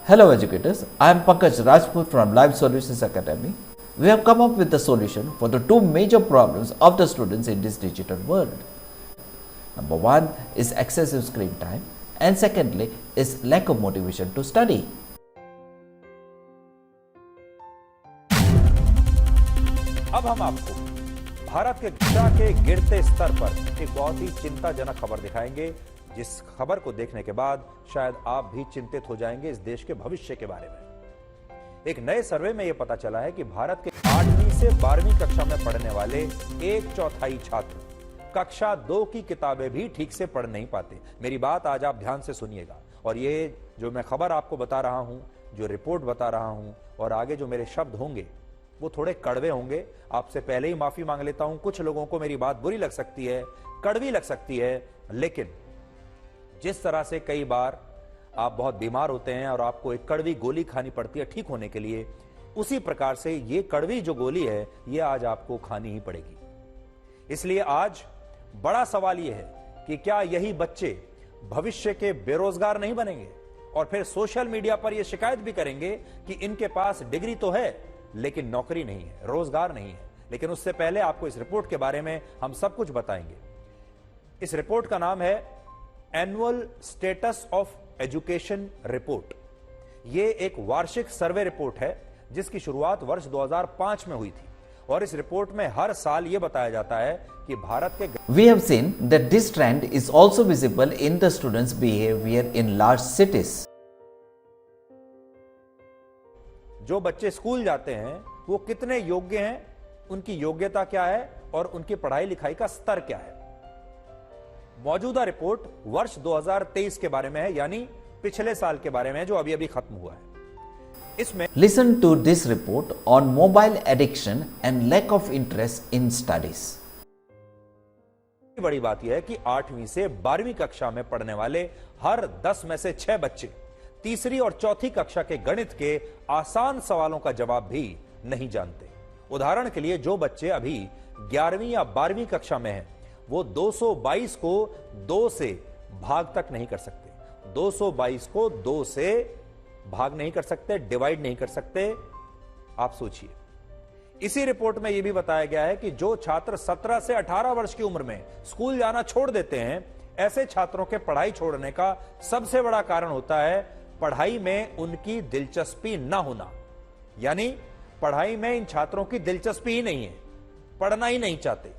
Hello educators, I am Pankaj Rajput from Live Solutions Academy. We have come up with a solution for the two major problems of the students in this digital world. Number one is excessive screen time and secondly is lack of motivation to study. अब हम आपको भारत के शिक्षा के गिरते स्तर पर एक बहुत ही चिंताजनक खबर दिखाएंगे, जिस खबर को देखने के बाद शायद आप भी चिंतित हो जाएंगे इस देश के भविष्य के बारे में। एक नए सर्वे में यह पता चला है कि भारत के 8वीं से 12वीं कक्षा में पढ़ने वाले 1/4 छात्र कक्षा 2 की किताबें भी ठीक से पढ़ नहीं पाते। मेरी बात आज आप ध्यान से सुनिएगा और ये जो मैं खबर आपको बता रहा हूं, जो रिपोर्ट बता रहा हूं और आगे जो मेरे शब्द होंगे वो थोड़े कड़वे होंगे। आपसे पहले ही माफी मांग लेता हूं, कुछ लोगों को मेरी बात बुरी लग सकती है, कड़वी लग सकती है, लेकिन जिस तरह से कई बार आप बहुत बीमार होते हैं और आपको एक कड़वी गोली खानी पड़ती है ठीक होने के लिए, उसी प्रकार से ये कड़वी जो गोली है ये आज आपको खानी ही पड़ेगी। इसलिए आज बड़ा सवाल यह है कि क्या यही बच्चे भविष्य के बेरोजगार नहीं बनेंगे और फिर सोशल मीडिया पर यह शिकायत भी करेंगे कि इनके पास डिग्री तो है लेकिन नौकरी नहीं है, रोजगार नहीं है। लेकिन उससे पहले आपको इस रिपोर्ट के बारे में हम सब कुछ बताएंगे। इस रिपोर्ट का नाम है annual status of education report. यह एक वार्षिक सर्वे रिपोर्ट है जिसकी शुरुआत वर्ष 2005 में हुई थी और इस रिपोर्ट में हर साल यह बताया जाता है कि भारत के We have seen that this trend is also visible in the students' behavior in large cities. जो बच्चे स्कूल जाते हैं वो कितने योग्य हैं, उनकी योग्यता क्या है और उनकी पढ़ाई लिखाई का स्तर क्या है। मौजूदा रिपोर्ट वर्ष 2023 के बारे में है, यानी पिछले साल के बारे में है जो अभी अभी खत्म हुआ है। इसमें Listen to this report on mobile addiction and lack of interest in studies. बड़ी बात यह है कि 8वीं से 12वीं कक्षा में पढ़ने वाले हर 10 में से 6 बच्चे तीसरी और चौथी कक्षा के गणित के आसान सवालों का जवाब भी नहीं जानते। उदाहरण के लिए जो बच्चे अभी 11वीं या 12वीं कक्षा में हैं, वो 222 को 2 से भाग तक नहीं कर सकते। 222 को 2 से भाग नहीं कर सकते, डिवाइड नहीं कर सकते। आप सोचिए। इसी रिपोर्ट में यह भी बताया गया है कि जो छात्र 17 से 18 वर्ष की उम्र में स्कूल जाना छोड़ देते हैं, ऐसे छात्रों के पढ़ाई छोड़ने का सबसे बड़ा कारण होता है पढ़ाई में उनकी दिलचस्पी ना होना। यानी पढ़ाई में इन छात्रों की दिलचस्पी ही नहीं है, पढ़ना ही नहीं चाहते।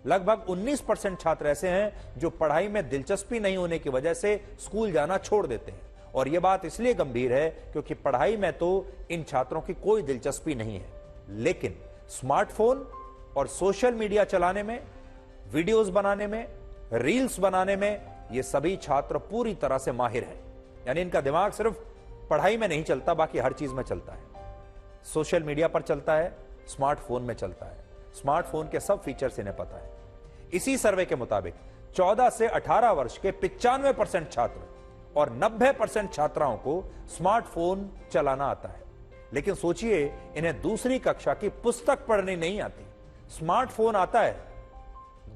लगभग 19% छात्र ऐसे हैं जो पढ़ाई में दिलचस्पी नहीं होने की वजह से स्कूल जाना छोड़ देते हैं और यह बात इसलिए गंभीर है क्योंकि पढ़ाई में तो इन छात्रों की कोई दिलचस्पी नहीं है, लेकिन स्मार्टफोन और सोशल मीडिया चलाने में, वीडियोस बनाने में, रील्स बनाने में ये सभी छात्र पूरी तरह से माहिर हैं। यानी इनका दिमाग सिर्फ पढ़ाई में नहीं चलता, बाकी हर चीज में चलता है। सोशल मीडिया पर चलता है, स्मार्टफोन में चलता है, स्मार्टफोन के सब फीचर्स इन्हें पता है। इसी सर्वे के मुताबिक 14 से 18 वर्ष के 95% छात्र और 90% छात्राओं को स्मार्टफोन चलाना आता है, लेकिन सोचिए इन्हें दूसरी कक्षा की पुस्तक पढ़नी नहीं आती। स्मार्टफोन आता है,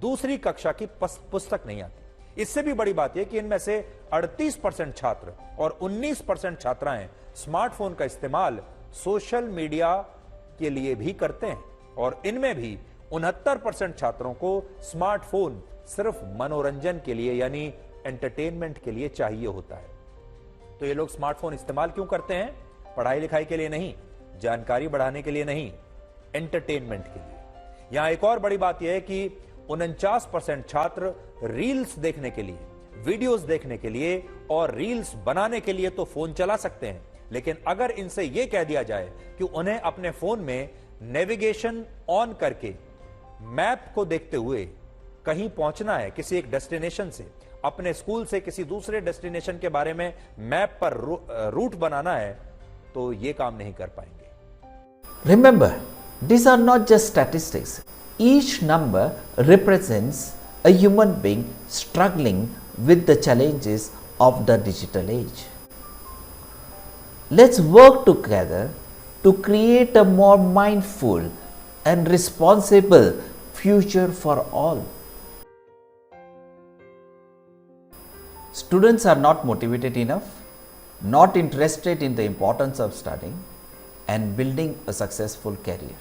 दूसरी कक्षा की पुस्तक नहीं आती। इससे भी बड़ी बात यह कि इनमें से 38% छात्र और 19% छात्राएं स्मार्टफोन का इस्तेमाल सोशल मीडिया के लिए भी करते हैं और इनमें भी 69% छात्रों को स्मार्टफोन सिर्फ मनोरंजन के लिए यानी एंटरटेनमेंट के लिए चाहिए होता है। तो ये लोग स्मार्टफोन इस्तेमाल क्यों करते हैं? पढ़ाई लिखाई के लिए नहीं, जानकारी बढ़ाने के लिए नहीं, एंटरटेनमेंट के लिए। यहां एक और बड़ी बात यह है कि 49% छात्र रील्स देखने के लिए, वीडियोस देखने के लिए और रील्स बनाने के लिए तो फोन चला सकते हैं, लेकिन अगर इनसे यह कह दिया जाए कि उन्हें अपने फोन में नेविगेशन ऑन करके मैप को देखते हुए कहीं पहुंचना है, किसी एक डेस्टिनेशन से, अपने स्कूल से किसी दूसरे डेस्टिनेशन के बारे में मैप पर रूट बनाना है, तो यह काम नहीं कर पाएंगे। Remember, these are not just statistics. Each number represents a human being struggling with the challenges of the digital age. Let's work together to create a more mindful and responsible future for all. Students are not motivated enough. not interested in the importance of studying and building a successful career.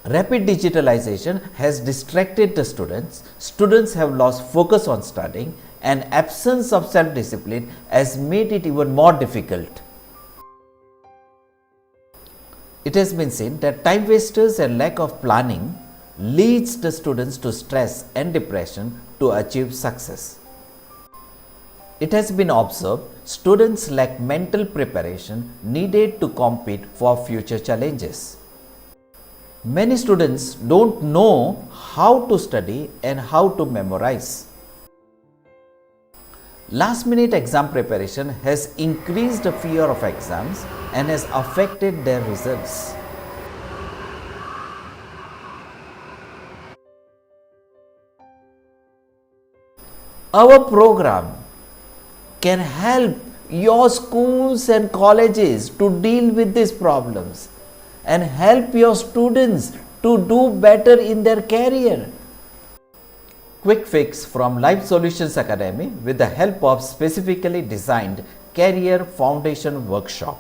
Rapid digitalization has distracted the students. Students have lost focus on studying, and absence of self-discipline has made it even more difficult. It has been seen that time wasters and lack of planning leads the students to stress and depression to achieve success. It has been observed students lack mental preparation needed to compete for future challenges. Many students don't know how to study and how to memorize. Last minute exam preparation has increased the fear of exams and has affected their results. Our program can help your schools and colleges to deal with these problems and help your students to do better in their career. Quick fix from Life Solutions Academy with the help of specifically designed Career Foundation Workshop.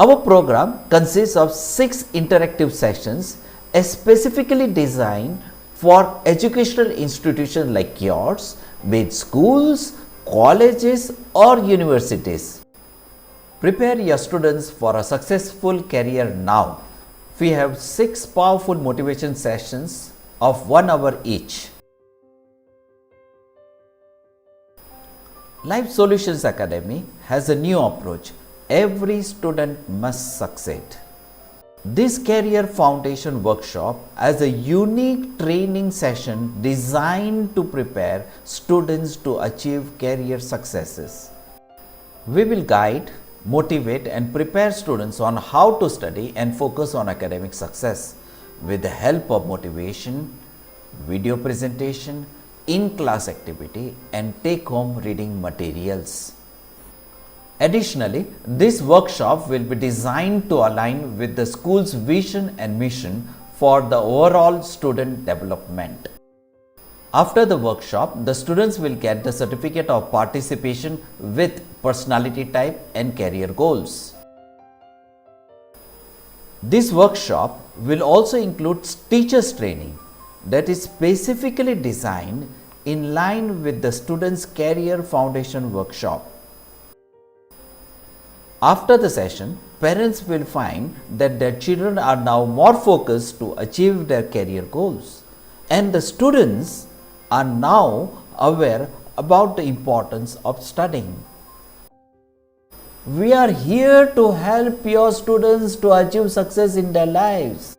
Our program consists of 6 interactive sessions specifically designed for educational institutions like yours, be it schools, colleges or universities. Prepare your students for a successful career now. We have 6 powerful motivation sessions of 1 hour each. Life Solutions Academy has a new approach. Every student must succeed. This Career Foundation Workshop has a unique training session designed to prepare students to achieve career successes. We will guide, motivate and prepare students on how to study and focus on academic success with the help of motivation, video presentation, in-class activity and take-home reading materials. Additionally, this workshop will be designed to align with the school's vision and mission for the overall student development. After the workshop, the students will get the certificate of participation with personality type and career goals. This workshop will also include teachers training that is specifically designed in line with the students' career foundation workshop. After the session, parents will find that their children are now more focused to achieve their career goals, and the students are now aware about the importance of studying. We are here to help your students to achieve success in their lives.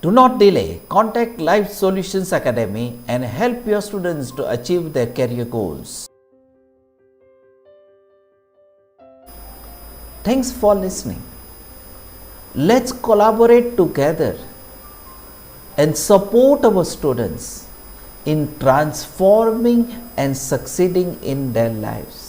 Do not delay. Contact Life Solutions Academy and help your students to achieve their career goals. Thanks for listening. Let's collaborate together and support our students in transforming and succeeding in their lives.